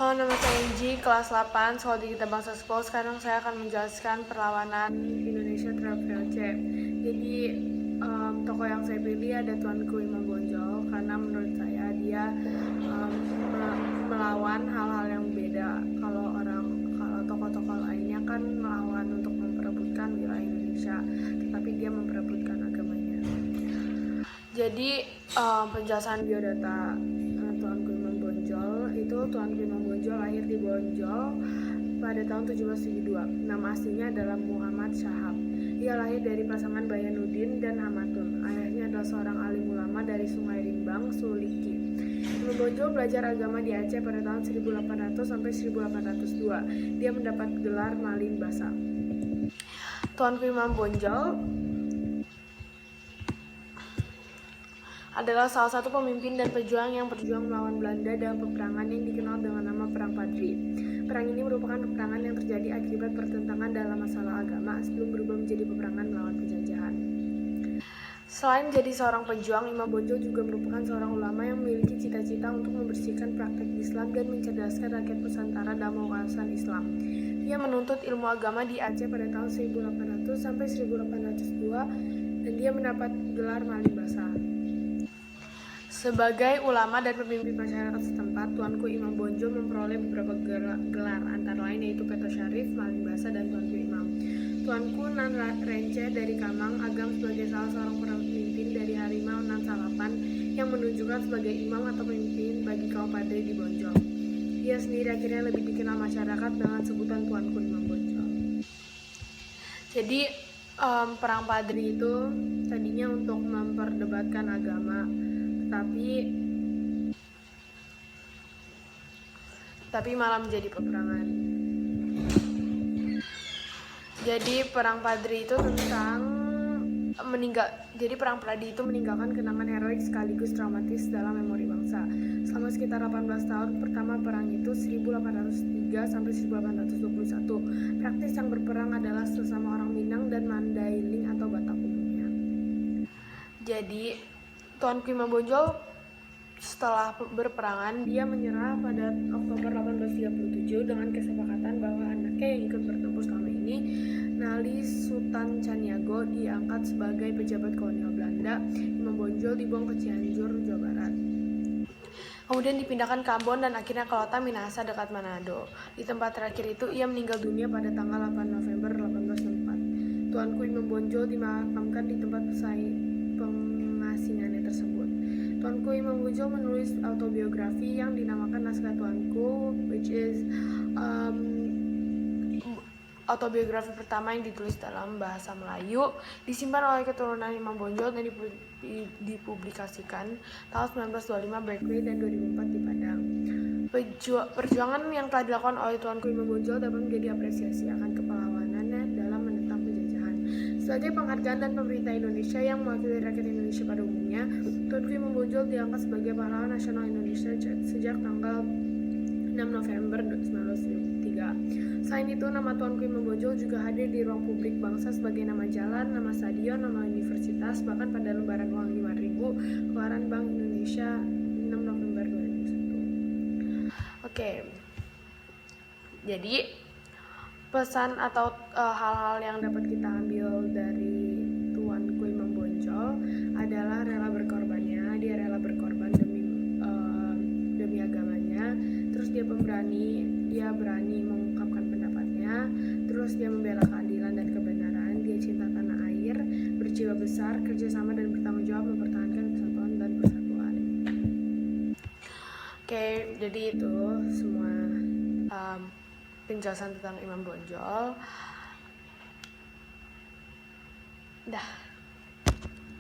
Halo, nama saya Inji, kelas 8, Sekolah di Kita Bangsa 10. Sekarang saya akan menjelaskan perlawanan Indonesia terhadap VOC. Jadi, tokoh yang saya pilih ada Tuanku Imam Bonjol, karena menurut saya dia melawan hal-hal yang beda. Kalau tokoh-tokoh lainnya kan melawan untuk memperebutkan wilayah Indonesia, tetapi dia memperebutkan agamanya. Jadi, penjelasan biodata Tuanku Imam Bonjol itu, Tuanku Imam Bonjol lahir di Bonjol pada tahun 1772. Nama aslinya adalah Muhammad Syahab. Ia lahir dari pasangan Bayanuddin dan Hamatun. Ayahnya adalah seorang alim ulama dari Sungai Rimbang, Suliki. Imam Bonjol belajar agama di Aceh pada tahun 1800 sampai 1802. Dia mendapat gelar Malin Basa. Tuanku Imam Bonjol adalah salah satu pemimpin dan pejuang yang berjuang melawan Belanda dalam peperangan yang dikenal dengan nama Perang Padri. Perang ini merupakan peperangan yang terjadi akibat pertentangan dalam masalah agama sebelum berubah menjadi peperangan melawan penjajahan. Selain menjadi seorang pejuang, Imam Bonjol juga merupakan seorang ulama yang memiliki cita-cita untuk membersihkan praktek Islam dan mencerdaskan rakyat Nusantara dalam wawasan Islam. Ia menuntut ilmu agama di Aceh pada tahun 1800 sampai 1802 dan dia mendapat gelar Malin Basa. Sebagai ulama dan pemimpin masyarakat setempat, Tuanku Imam Bonjol memperoleh beberapa gelar, antara lain yaitu Peto Syarif, Malin Basa, dan Tuanku Imam. Tuanku Nan Rence dari Kamang Agam sebagai salah seorang pemimpin dari Harimau Nan Salapan yang menunjukkan sebagai imam atau pemimpin bagi kaum padri di Bonjol. Ia sendiri akhirnya lebih dikenal masyarakat dengan sebutan Tuanku Imam Bonjol. Jadi perang Padri itu tadinya untuk memperdebatkan agama, tapi malah menjadi peperangan. Jadi perang Padri itu perang Padri itu meninggalkan kenangan heroik sekaligus traumatis dalam memori bangsa. Selama sekitar 18 tahun pertama perang itu 1803 sampai 1821, praktis yang berperang adalah sesama orang Minang dan Mandailing atau Batak umumnya. Jadi Tuanku Imam Bonjol setelah berperangan, dia menyerah pada Oktober 1837 dengan kesepakatan bahwa anaknya yang ikut bertempur selama ini, Nali Sultan Caniago, diangkat sebagai pejabat kolonial Belanda. Imam Bonjol dibuang ke Cianjur, Jawa Barat. Kemudian dipindahkan ke Ambon dan akhirnya ke Kota Minahasa dekat Manado. Di tempat terakhir itu, ia meninggal dunia pada tanggal 8 November 1864. Tuanku Imam Bonjol dimakamkan di tempat pengasingannya tersebut. Tuanku Imam Bonjol menulis autobiografi yang dinamakan Naskah Tuanku, which is autobiografi pertama yang ditulis dalam bahasa Melayu, disimpan oleh keturunan Imam Bonjol dan dipublikasikan tahun 1925 Berkeley dan 2004 di Padang. Perjuangan yang telah dilakukan oleh Tuanku Imam Bonjol dapat menjadi apresiasi akan kepahlawanannya dalam menentang penjajahan. Sebagai penghargaan dan pemerintah Indonesia yang mewakili rakyat Indonesia pada umumnya, Tuanku Imam Bonjol diangkat sebagai pahlawan nasional Indonesia sejak tanggal 6 November 1903. Selain itu, nama Tuanku Imam Bonjol juga hadir di ruang publik bangsa sebagai nama jalan, nama stadion, nama universitas, bahkan pada lembaran uang 5.000 keluaran Bank Indonesia 6 November 2001. Oke. Jadi, pesan atau hal-hal yang dapat kita ambil dari Tuanku Imam Bonjol adalah rela berkorbannya. Dia rela berkorban demi agamanya. Terus dia berani mengungkapkan pendapatnya. Terus dia membela keadilan dan kebenaran. Dia cinta tanah air, berjiwa besar, kerjasama dan bertanggung jawab mempertahankan kesatuan dan persatuan. Oke, jadi itu semua penjelasan tentang Imam Bonjol. Dah.